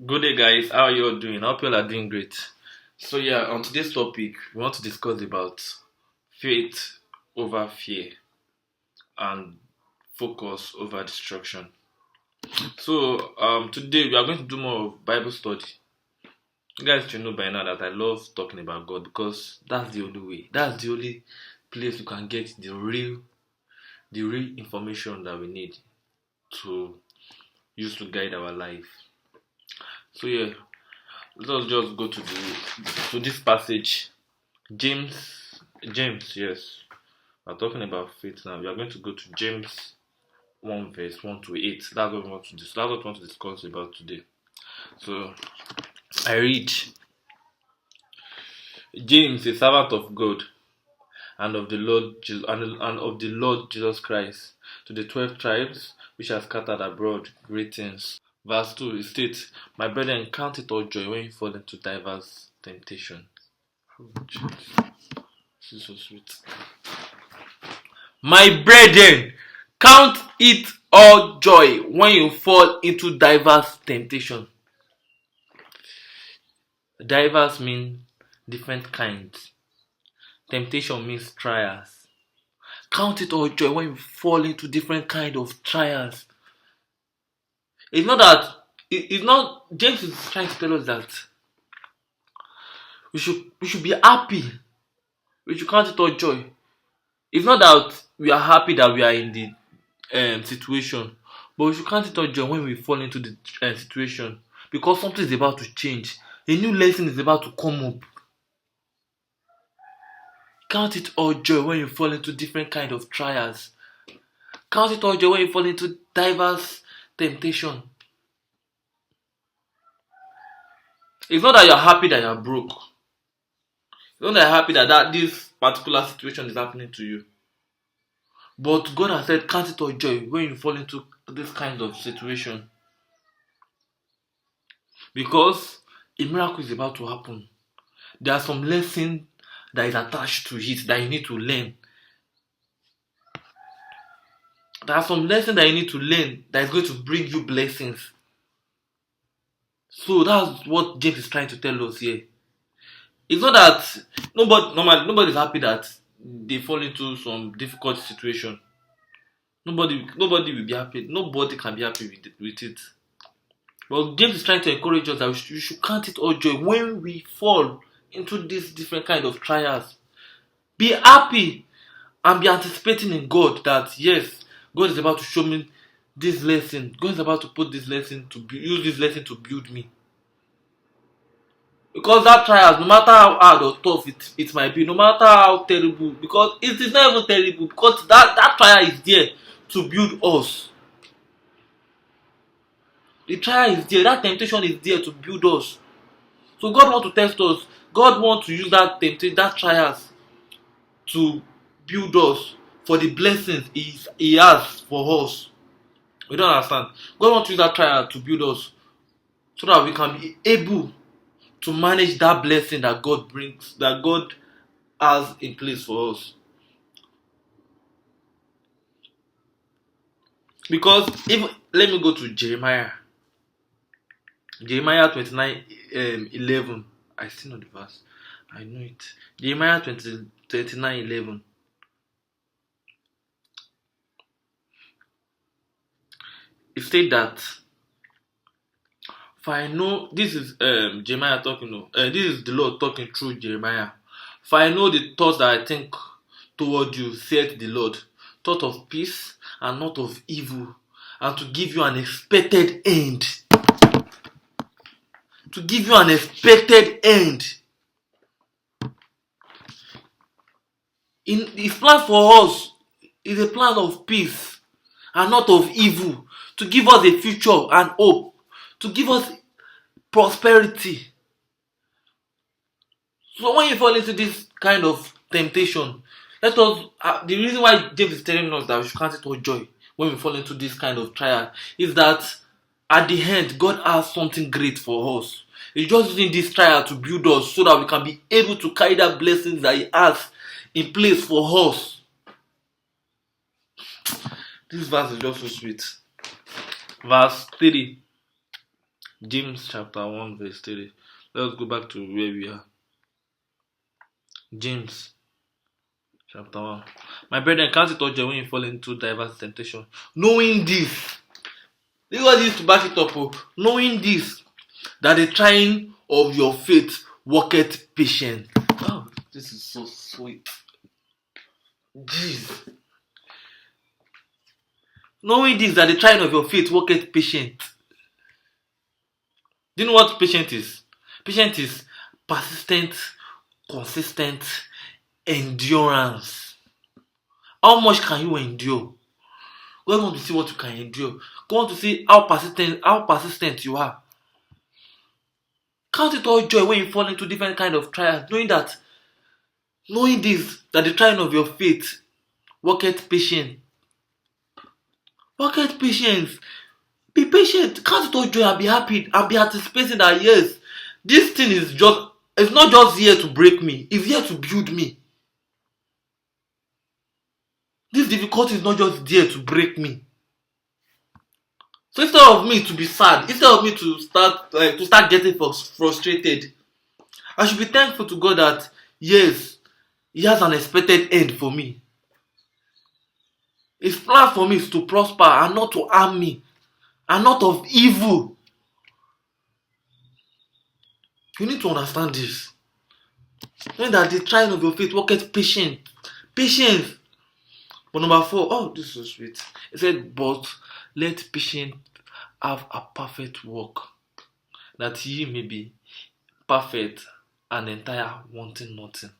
Good day, guys. How are you all doing? I hope you all are doing great. So, yeah, on today's topic, we want to discuss about faith over fear and focus over destruction. So, today we are going to do more of Bible study. You guys should know by now that I love talking about God because that's the only way. That's the only place you can get the real information that we need to use to guide our life. So, yeah, let us just go to this passage. James, yes. We're talking about faith now. We are going to go to James 1 verse 1 to 8. That's what we want to discuss about today. So I read, James, a servant of God and of the Lord Jesus Christ, to the 12 tribes which are scattered abroad, greetings. Verse 2, it states, my brethren, count it all joy when you fall into diverse temptation. Oh, this is so sweet. My brethren, count it all joy when you fall into diverse temptation. Diverse mean different kinds. Temptation means trials. Count it all joy when you fall into different kind of trials. It's not that it's not James is trying to tell us that we should be happy. We should count it all joy. It's not that we are happy that we are in the situation, but we should count it all joy when we fall into the situation because something is about to change. A new lesson is about to come up. Count it all joy when you fall into different kind of trials. Count it all joy when you fall into diverse temptation. It's not that you're happy that you're broke. It's not that you're happy that this particular situation is happening to you. But God has said, count it all joy when you fall into this kind of situation. Because a miracle is about to happen. There are some lessons that is attached to it that you need to learn. There are some lessons that you need to learn that is going to bring you blessings. So that's what James is trying to tell us here. It's not that nobody is happy that they fall into some difficult situation. Nobody will be happy. Nobody can be happy with it. But James is trying to encourage us that we should count it all joy when we fall into these different kind of trials. Be happy and be anticipating in God that yes, God is about to show me this lesson. God is about to put this lesson use this lesson to build me. Because that trial, no matter how hard or tough it might be, no matter how terrible, because it is not even terrible, because that trial is there to build us. The trial is there, that temptation is there to build us. So God wants to test us. God wants to use that trials to build us for the blessings He has for us. We don't understand. God wants to use that trial to build us so that we can be able to manage that blessing that God brings, that God has in place for us. Because if let me go to Jeremiah 29 11. I still know the verse. I know it. Jeremiah 29 11. It said that, for I know, this is Jeremiah talking. This is the Lord talking through Jeremiah. For I know the thoughts that I think toward you, saith the Lord, thought of peace and not of evil, and to give you an expected end. To give you an expected end. In His plan for us is a plan of peace and not of evil, to give us a future and hope, to give us prosperity. So when you fall into this kind of temptation, the reason why James is telling us that we should count it all joy when we fall into this kind of trial is that at the end, God has something great for us. He's just using this trial to build us so that we can be able to carry that blessings that He has in place for us. This verse is just so sweet. Verse 3. James chapter 1 verse 3. Let's go back to where we are. James chapter 1. My brethren, count it all joy when you fall into diverse temptation. Knowing this is what is to back it up. Knowing this, that the trying of your faith worketh patience. Oh, this is so sweet. Jeez. Knowing this, that the trying of your faith worketh patience. Do you know what patience is? Patience is persistent, consistent endurance. How much can you endure? God wants to see what you can endure. God wants to see how persistent you are. Count it all joy when you fall into different kind of trials, knowing this, that the trying of your faith worketh patience. Worketh patience. Be patient. Count it all joy and be happy and be anticipating that yes, this thing it's not just here to break me, it's here to build me. This difficulty is not just there to break me. So instead of me to be sad, instead of me to start getting frustrated, I should be thankful to God that yes, He has an expected end for me. His plan for me is to prosper and not to harm me, and not of evil. You need to understand this. Knowing that the trying of your faith worketh patience. Patience. But number 4, oh, this is so sweet. It said, but let patience have a perfect work, that ye may be perfect and entire, wanting nothing.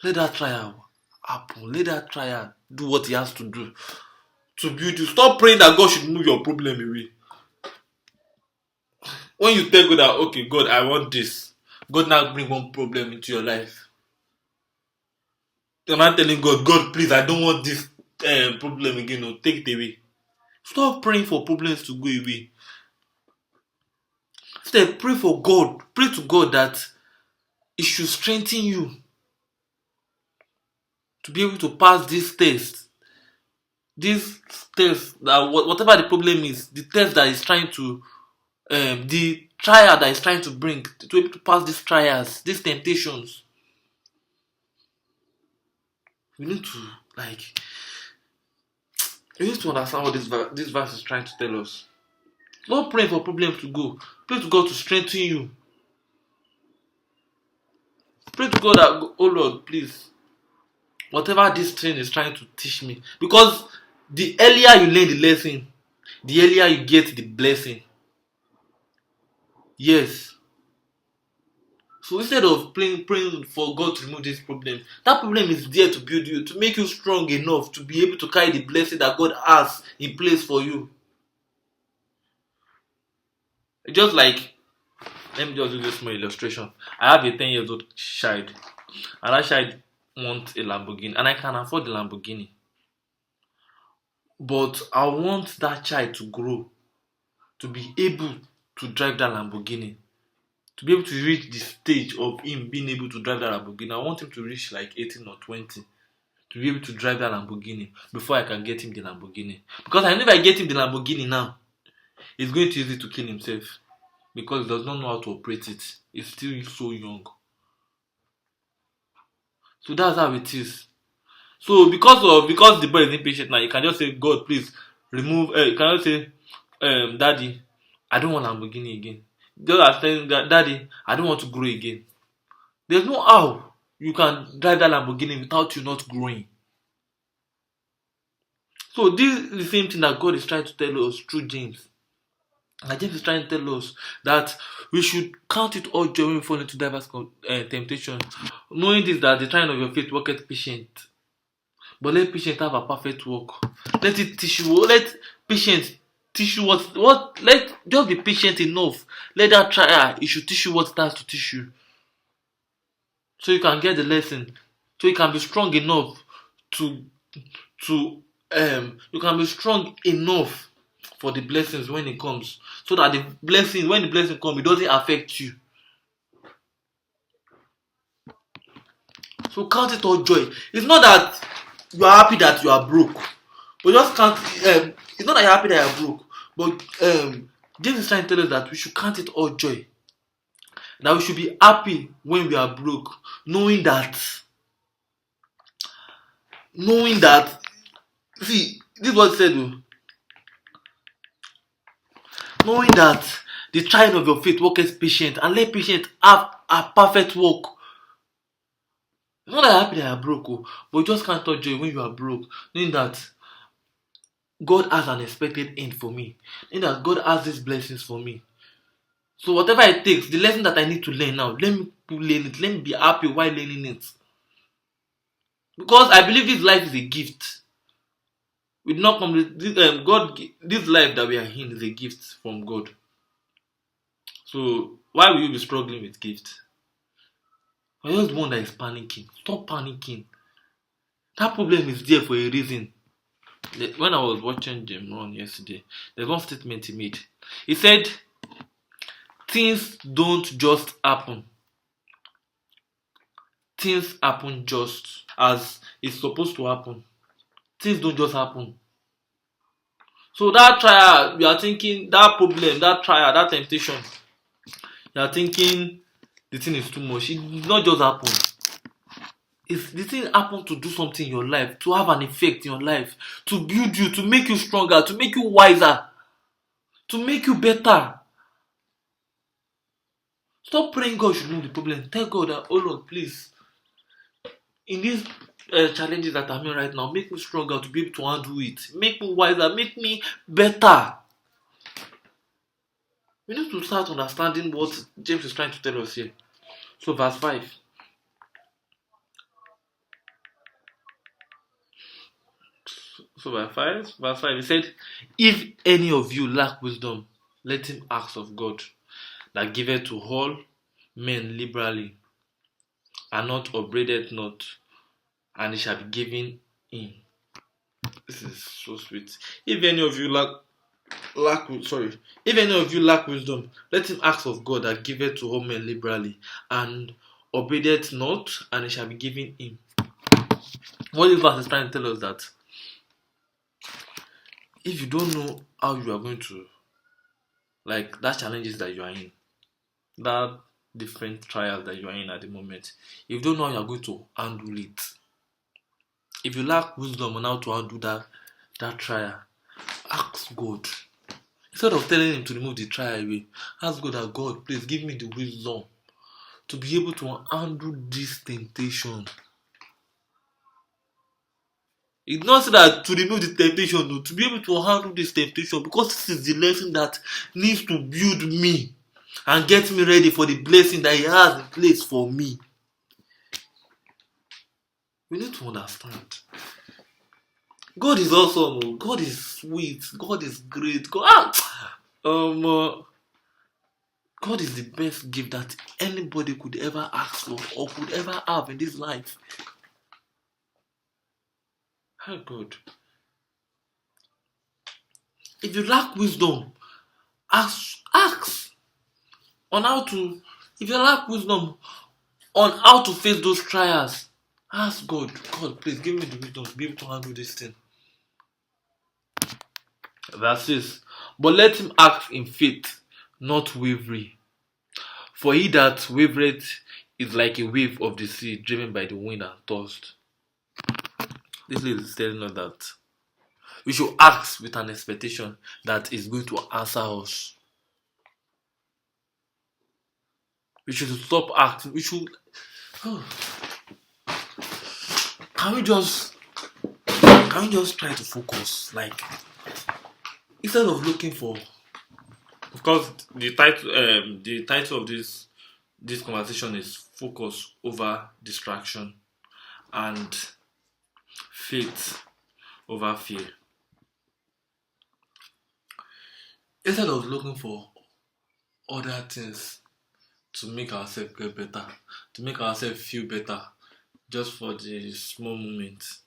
Let that trial happen. Let that trial do what he has to do to build you. Stop praying that God should move your problem away. When you tell God that, okay, God, I want this, God now bring one problem into your life. You're not telling God, God, please, I don't want this problem again. No, take it away. Stop praying for problems to go away. Instead, pray for God. Pray to God that it should strengthen you to be able to pass this test. This test, that whatever the problem is, the test that is trying to, the trial that is trying to bring, to be able to pass these trials, these temptations. We need to understand what this verse is trying to tell us. Don't pray for problems to go. Pray to God to strengthen you. Pray to God that, oh Lord, please, whatever this thing is trying to teach me. Because the earlier you learn the lesson, the earlier you get the blessing. Yes. So instead of praying for God to remove this problem, that problem is there to build you, to make you strong enough to be able to carry the blessing that God has in place for you. Just like, let me just do this small illustration. I have a 10 years old child, and that child wants a Lamborghini, and I can afford the Lamborghini. But I want that child to grow, to be able to drive that Lamborghini, to be able to reach the stage of him being able to drive that Lamborghini. I want him to reach like 18 or 20 to be able to drive that Lamborghini before I can get him the Lamborghini. Because I know if I get him the Lamborghini now, it's going to be easy to kill himself because he does not know how to operate it. He's still so young. So that's how it is. So because the boy is impatient now, you can just say, God, please remove. You can just say, Daddy, I don't want Lamborghini again. Just as saying, Daddy, I don't want to grow again. There's no how you can drive that Lamborghini without you not growing. So this is the same thing that God is trying to tell us through James. And James is trying to tell us that we should count it all joy when we fall into diverse temptation, knowing this, that the trying of your faith worketh patient. But let patience have a perfect work. Let it teach you. Let patience teach you what. Let just be patient enough. Let that trial, it should teach you what it has to teach you, so you can get the lesson. So you can be strong enough to you can be strong enough for the blessings when it comes, so that when the blessing comes, it doesn't affect you. So count it all joy. It's not that you are happy that you are broke, but just can't. It's not that you're happy that you're broke, but James is trying to tell us that we should count it all joy. That we should be happy when we are broke, knowing that, see, this is what he said, knowing that the trying of your faith worketh patient, and let patience have a perfect work. Not that you're happy that you're broke, but you just can't touch joy when you are broke, knowing that God has an expected end for me, knowing that God has these blessings for me. So whatever it takes, the lesson that I need to learn now, let me learn it. Let me be happy while learning it. Because I believe this life is a gift. We did not come God. This life that we are in is a gift from God. So why will you be struggling with gifts? You're just the one that is panicking. Stop panicking. That problem is there for a reason. When I was watching Jim Ron yesterday, there's one statement he made. He said, things don't just happen. Things happen just as it's supposed to happen. Things don't just happen. So that trial, you are thinking, that problem, that trial, that temptation, you are thinking the thing is too much. It did not just happen. The thing happened to do something in your life, to have an effect in your life, to build you, to make you stronger, to make you wiser, to make you better. Stop praying God should know the problem. Tell God that, oh Lord, please, in these challenges that I'm in right now, make me stronger to be able to handle it. Make me wiser, make me better. We need to start understanding what James is trying to tell us here. So verse 5. So verse 5, he said, if any of you lack wisdom, let him ask of God, that giveth to all men liberally, and not upbraideth not, and it shall be given him. This is so sweet. If any of you lack wisdom, let him ask of God, that giveth to all men liberally, and upbraideth not, and it shall be given him. What this verse is trying to tell us that if you don't know how you are going to, like, that challenges that you are in, that different trials that you are in at the moment, if you don't know how you are going to handle it, if you lack wisdom on how to handle that trial, ask God. Instead of telling him to remove the trial away, ask God that, God, please give me the wisdom to be able to handle this temptation. It's not so that to remove the temptation, no, to be able to handle this temptation, because this is the lesson that needs to build me and get me ready for the blessing that He has in place for me. We need to understand. God is awesome. God is sweet. God is great. God is the best gift that anybody could ever ask for or could ever have in this life. How good. If you lack wisdom, ask on how to. If you lack wisdom on how to face those trials, ask God. God, please give me the wisdom to be able to handle this thing. Verse 6. But let him act in faith, not wavering. For he that wavereth is like a wave of the sea, driven by the wind and tossed. This is telling us that we should act with an expectation that is going to answer us. We should stop acting. We should. Can we just try to focus? Like, instead of looking for, because the title of this conversation is focus over distraction and faith over fear. Instead of looking for other things to make ourselves get better, to make ourselves feel better, just for the small moments,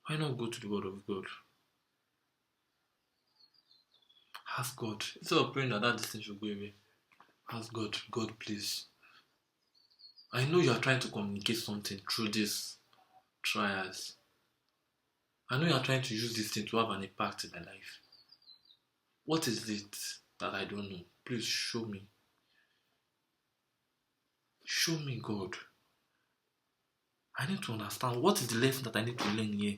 why not go to the Word of God? Ask God. Instead of praying that this thing should go away, ask God, God, please. I know you are trying to communicate something through these trials. I know you are trying to use this thing to have an impact in my life. What is it that I don't know? Please show me. Show me, God. I need to understand what is the lesson that I need to learn here.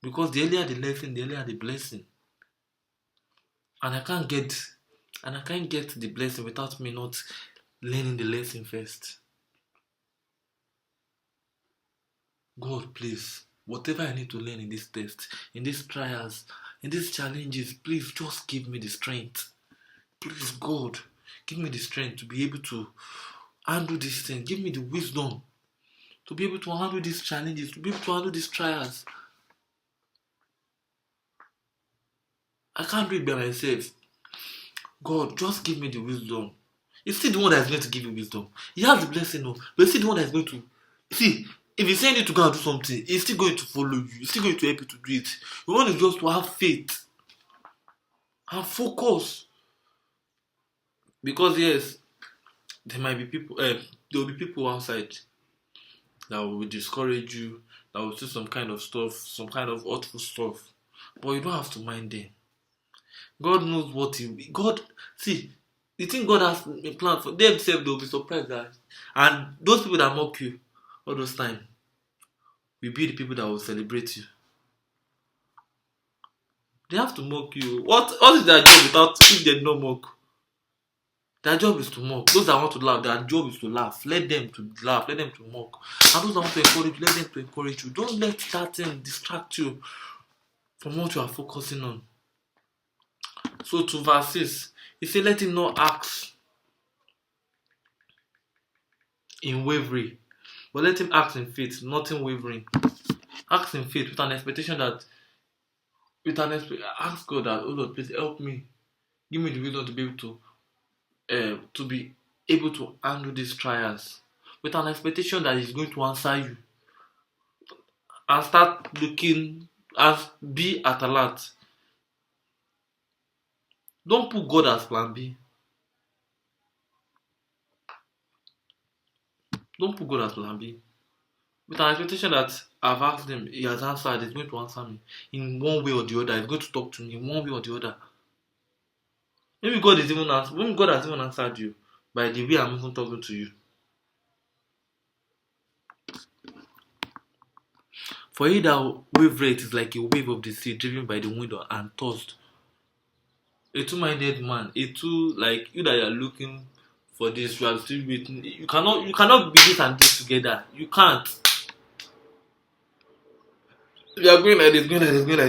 Because the earlier the lesson, the earlier the blessing. And I can't get the blessing without me not learning the lesson first. God, please, whatever I need to learn in this test, in these trials, in these challenges, please just give me the strength. Please, God, give me the strength to be able to handle this thing. Give me the wisdom to be able to handle these challenges, to be able to handle these trials. I can't do it by myself. God, just give me the wisdom. It's still the one that is going to give you wisdom. He has the blessing, no, but it's still the one that is going to see. If he's saying you to go and do something, he's still going to follow you. He's still going to help you to do it. You want just to have faith and focus. Because yes, there might be people. There will be people outside that will discourage you. That will say some kind of stuff, some kind of hurtful stuff. But you don't have to mind them. God knows what He. God, see, the thing God has a plan for themselves, they'll be surprised that. And those people that mock you all those time will be the people that will celebrate you. They have to mock you. What is their job without if they don't mock? Their job is to mock. Those that want to laugh, their job is to laugh. Let them to laugh, let them to mock. And those that want to encourage, let them to encourage you. Don't let that thing distract you from what you are focusing on. So to verse 6, he said, let him not ask in wavering, but let him ask in faith, not in wavering. Ask in faith with an expectation that, ask God that, oh Lord, please help me. Give me the wisdom to be able to handle these trials. With an expectation that He's going to answer you. And start looking, and be at alert. Don't put God as plan B. Don't put God as plan B. With an expectation that I've asked Him, He has answered, He's going to answer me in one way or the other. He's going to talk to me in one way or the other. Maybe God has even answered you by the way I'm even talking to you. For he that wavereth is like a wave of the sea driven by the wind and tossed. A two-minded man, like you that you are looking for this, you are still waiting. You cannot be this and this together. You can't. If you are going like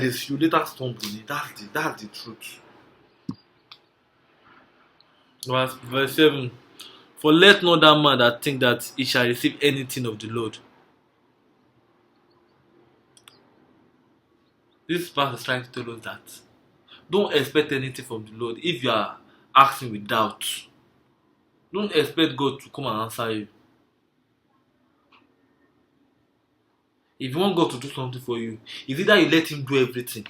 this, you later stumble. That's the truth. Verse 7. For let not that man that think that he shall receive anything of the Lord. This verse is trying to tell us that don't expect anything from the Lord if you are asking with doubt. Don't expect God to come and answer you. If you want God to do something for you, it's either you let Him do everything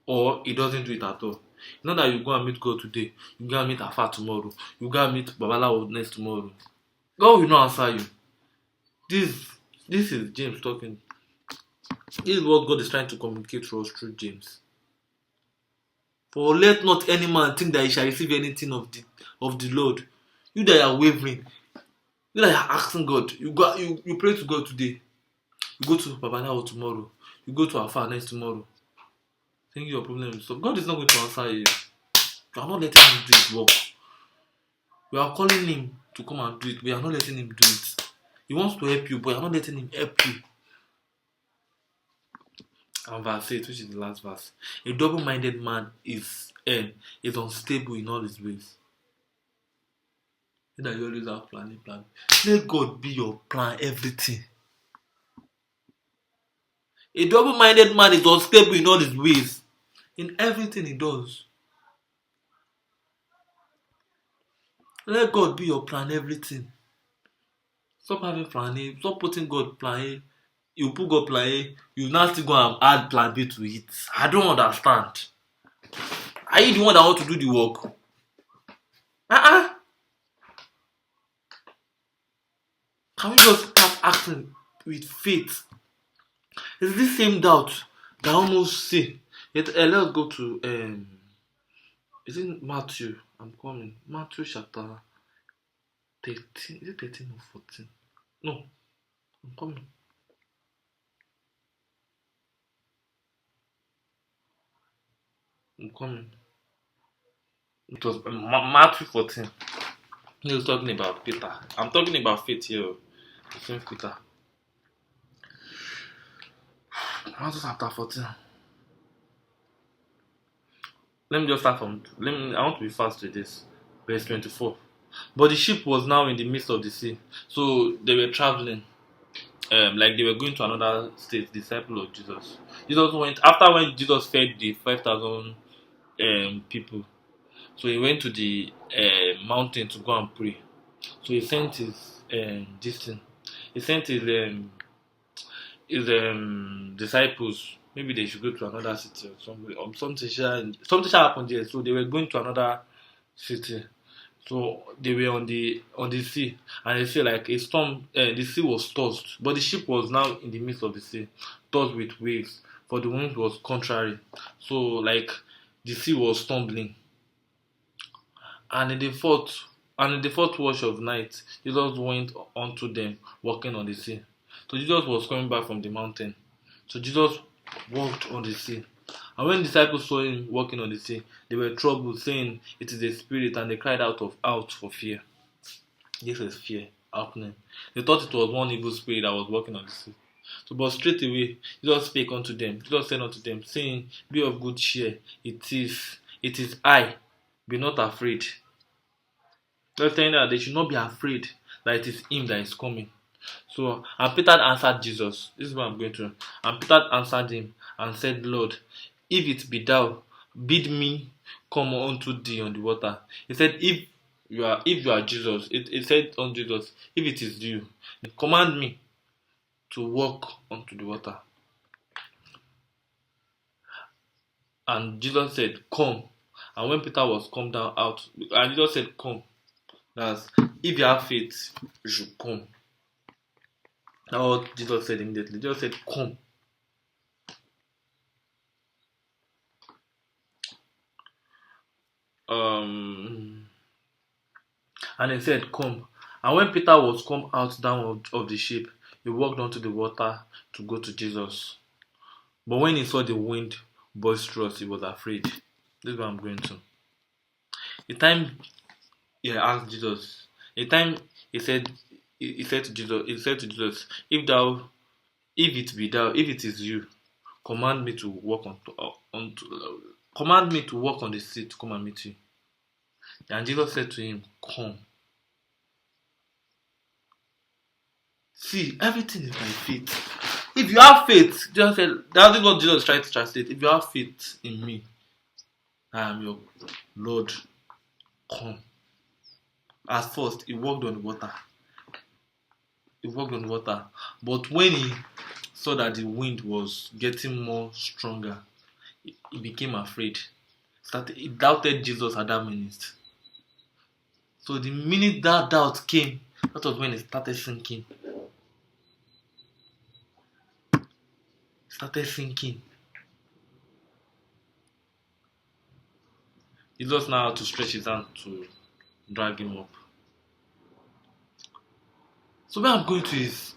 or He doesn't do it at all. It's not that you go and meet God today, you go and meet Afa tomorrow, you go and meet Babalawo next tomorrow. God will not answer you. This is James talking. This is what God is trying to communicate to us through James. For let not any man think that he shall receive anything of the Lord. You that are wavering, you that are asking God, you pray to God today, you go to Babalawo tomorrow, you go to Afa next tomorrow. Think your problem is solved. God is not going to answer you. You are not letting Him do His work. We are calling Him to come and do it. We are not letting Him do it. He wants to help you, but you are not letting Him help you. And verse 8, which is the last verse. A double-minded man is unstable in all his ways. That you always have plan. Let God be your plan, everything. A double-minded man is unstable in all his ways. In everything he does. Let God be your plan, everything. Stop having plan A. Stop putting God plan A. You put God plan A, you now still go and add plan B to it. I don't understand. Are you the one that want to do the work? Can we just start acting with faith? It's this same doubt that almost say Let's go to is it Matthew? I'm coming. Matthew chapter 13. Is it 13 or 14? No, I'm coming. I'm coming. It was Matthew 14. He was talking about Peter. I'm talking about faith here. Same Peter. Matthew chapter 14. Let me just start from. I want to be fast with this. Verse 24. But the ship was now in the midst of the sea, so they were traveling. Like they were going to another state. Disciple of Jesus. Jesus went after when Jesus fed the 5,000 people. So he went to the mountain to go and pray. So he sent his this thing. He sent his disciples. Maybe they should go to another city or somewhere. Or something shall happen there. So they were going to another city. So they were on the sea, and they say like a storm. The sea was tossed, but the ship was now in the midst of the sea, tossed with waves, for the wind was contrary. So like the sea was tumbling, and in the fourth watch of night, Jesus went unto them, walking on the sea. So Jesus was coming back from the mountain. So Jesus walked on the sea. And when the disciples saw him walking on the sea, they were troubled, saying, "It is a spirit," and they cried out for fear. This is fear happening. They thought it was one evil spirit that was walking on the sea. So, but straight away, Jesus spake unto them. Jesus said unto them, saying, "Be of good cheer. It is I. Be not afraid." They're saying that they should not be afraid that it is him that is coming. So, and Peter answered Jesus. This is what I'm going through. And Peter answered him and said, "Lord, if it be thou, bid me come unto thee on the water." He said, if you are Jesus, it said unto Jesus, if it is you, command me to walk onto the water. And Jesus said, "Come." And when Peter was come down out, and Jesus said, "Come." That's if you have faith, you should come. That's what Jesus said immediately. Jesus said, "Come." Um, and he said, "Come." And when Peter was come out down of the ship, he walked onto the water to go to Jesus. But when he saw the wind boisterous, he was afraid. This is what I'm going to. The time he asked Jesus, the time he said, he said to Jesus, if it be thou, if it is you, command me to walk command me to walk on the sea to come and meet you. And Jesus said to him, "Come." See, everything is by faith. If you have faith, just said that is what Jesus tried to translate. If you have faith in me, I am your Lord. Come. At first, he walked on the water. He walked on the water. But when he saw that the wind was getting more stronger, he became afraid. He doubted Jesus at that minute. So the minute that doubt came, that was when it started sinking. Started sinking. Jesus now had to stretch his hand to drag him up. So where I'm going to is,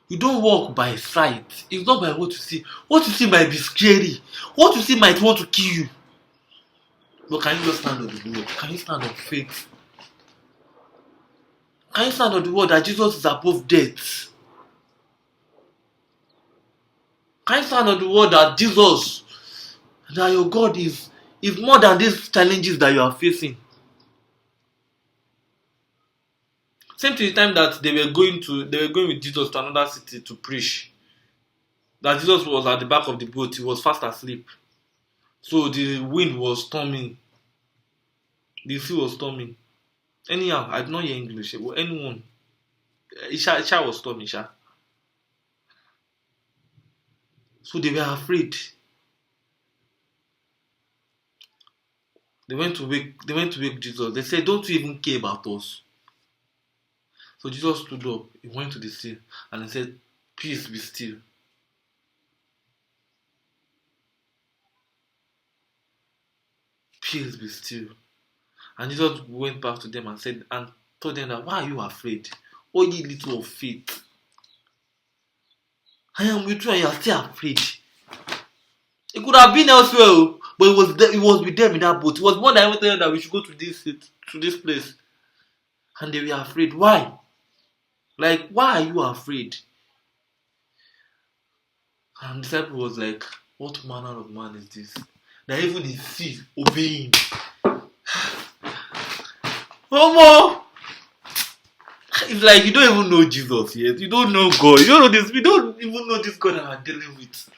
you don't walk by sight. It's not by what you see. What you see might be scary. What you see might want to kill you. But can you just stand on the word? Can you stand on faith? Can you stand on the word that Jesus is above death? Can you stand on the word that Jesus, that your God is more than these challenges that you are facing? Same to the time that they were going with Jesus to another city to preach. That Jesus was at the back of the boat, he was fast asleep. So the wind was storming. The sea was storming. Anyhow, I did not hear English. Well, anyone. Isha was storming, Isha. So they were afraid. They went to wake Jesus. They said, "Don't you even care about us?" So Jesus stood up, he went to the sea, and he said, "Peace, be still." peace be still. And Jesus went back to them and said, and told them that, why are you afraid? O ye little of faith. I am with you and you are still afraid. It could have been elsewhere, but it was with them in that boat. It was more than ever telling them that we should go to this place. And they were afraid. Why? Like, why are you afraid? And the disciple was like, what manner of man is this? That even the sea obeying. Omo! It's like you don't even know Jesus yet. You don't know God. You don't know this. We don't even know this God that we're dealing with.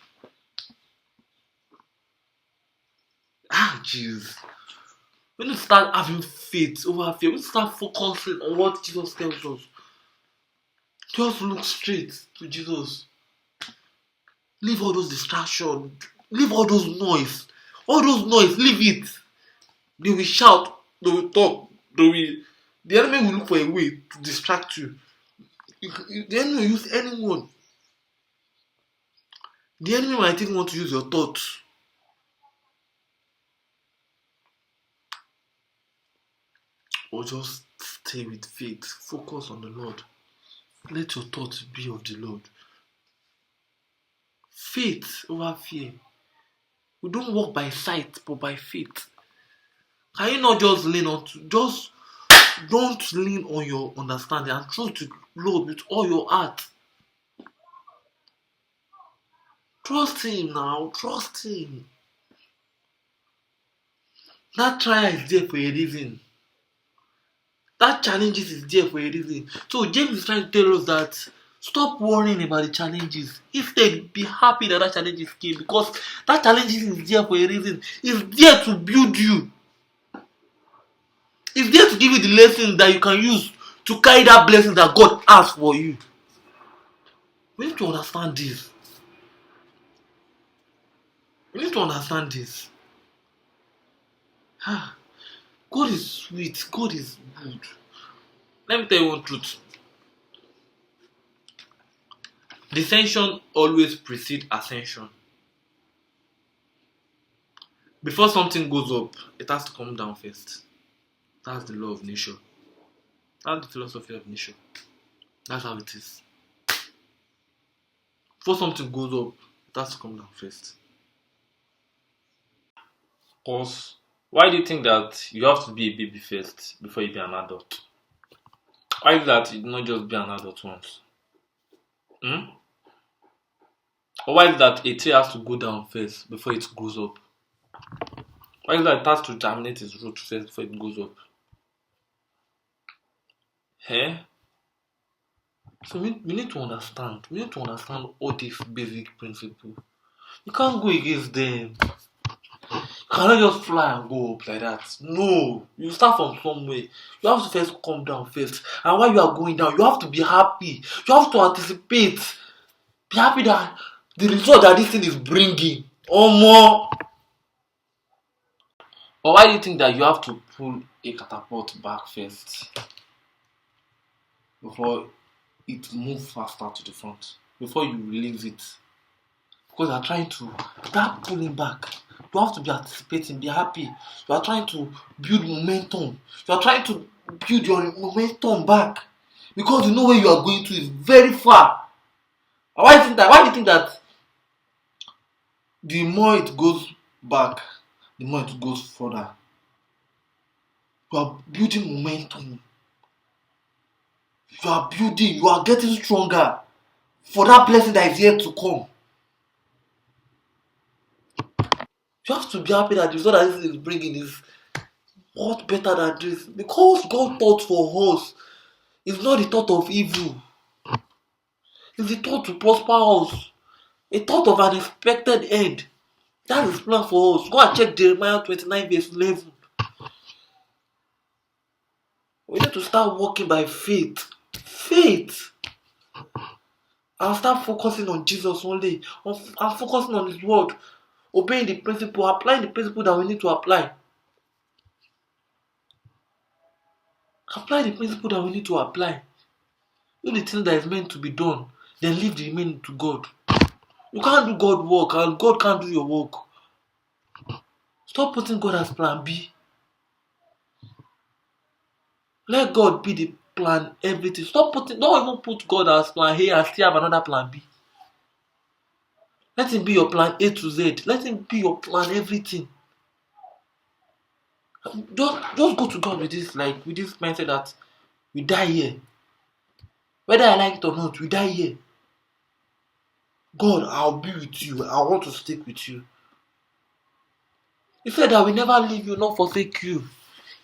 Jeez. We need to start having faith over fear. We need to start focusing on what Jesus tells us. Just look straight to Jesus. Leave all those distractions. Leave all those noise. All those noise, leave it. They will shout. They will talk. The enemy will look for a way to distract you. The enemy will use anyone. The enemy might even want to use your thoughts. Or just stay with faith. Focus on the Lord. Let your thoughts be of the Lord. Faith over fear. We don't walk by sight, but by faith. Can you not just lean on just don't lean on your understanding and trust the Lord with all your heart. Trust Him now. Trust Him. That trial is there for a reason. That challenges is there for a reason. So James is trying to tell us that stop worrying about the challenges. Instead, be happy that challenges came, because that challenges is there for a reason. It's there to build you. It's there to give you the lessons that you can use to carry that blessing that God has for you. We need to understand this. We need to understand this. God is sweet. God is good. Let me tell you one truth. Descension always precedes ascension. Before something goes up, it has to come down first. That's the law of nature. That's the philosophy of nature. That's how it is. Before something goes up, it has to come down first. Because why do you think that you have to be a baby first before you be an adult? Why is that you not just be an adult once? Or why is that a tree has to go down first before it grows up? Why is that it has to germinate its root first before it goes up? So we need to understand. We need to understand all these basic principles. You can't go against them. You cannot just fly and go up like that. No. You start from somewhere. You have to first come down first. And while you are going down, you have to be happy. You have to anticipate. Be happy that the result that this thing is bringing. Or more. Or why do you think that you have to pull a catapult back first before it moves faster to the front? Before you release it? Because you are trying to start pulling back. You have to be anticipating, be happy. You are trying to build momentum. You are trying to build your momentum back. Because you know where you are going to is very far. And why do you think that the more it goes back, the more it goes further? You are building momentum. You are getting stronger for that blessing that is yet to come. You have to be happy that the result that this is bringing is much better than this. Because God thought for us is not the thought of evil. It's the thought to prosper us. A thought of an expected end. That is plan for us. Go and check Jeremiah 29 verse 11. We need to start walking by faith. Faith. And start focusing on Jesus only. And focusing on His word. Obeying the principle. Applying the principle that we need to apply. Apply the principle that we need to apply. Do the thing that is meant to be done. Then leave the remaining to God. You can't do God work and God can't do your work. Stop putting God as plan B. Let God be the plan everything. Don't even put God as plan A and still have another plan B. Let him be your plan A to Z. Let him be your plan everything. Just go to God with this mindset that we die here. Whether I like it or not, we die here. God, I'll be with you. I want to stick with you. He said that we never leave you, not forsake you.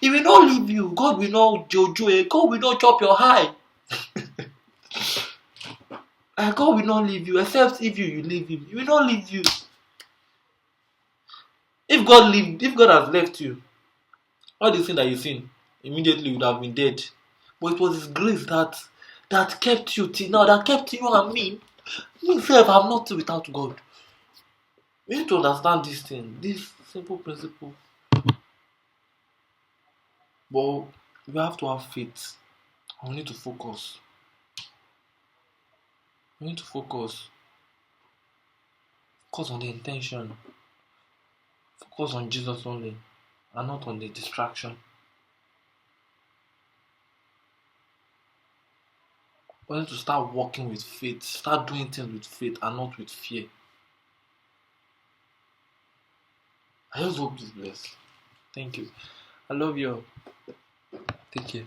He will not leave you. God will not jojo you. God will not chop your high. And God will not leave you, except if you leave him. He will not leave you. If God has left you, all the sin that you sin, immediately you would have been dead. But it was His grace that kept you till now, that kept you and me. Myself, I'm nothing without God. We need to understand this thing, this simple principle. But we have to have faith. And we need to focus. We need to focus. Focus on the intention. Focus on Jesus only, and not on the distraction. We need to start working with faith. Start doing things with faith and not with fear. I just hope this bless. Thank you. I love you all. Take care.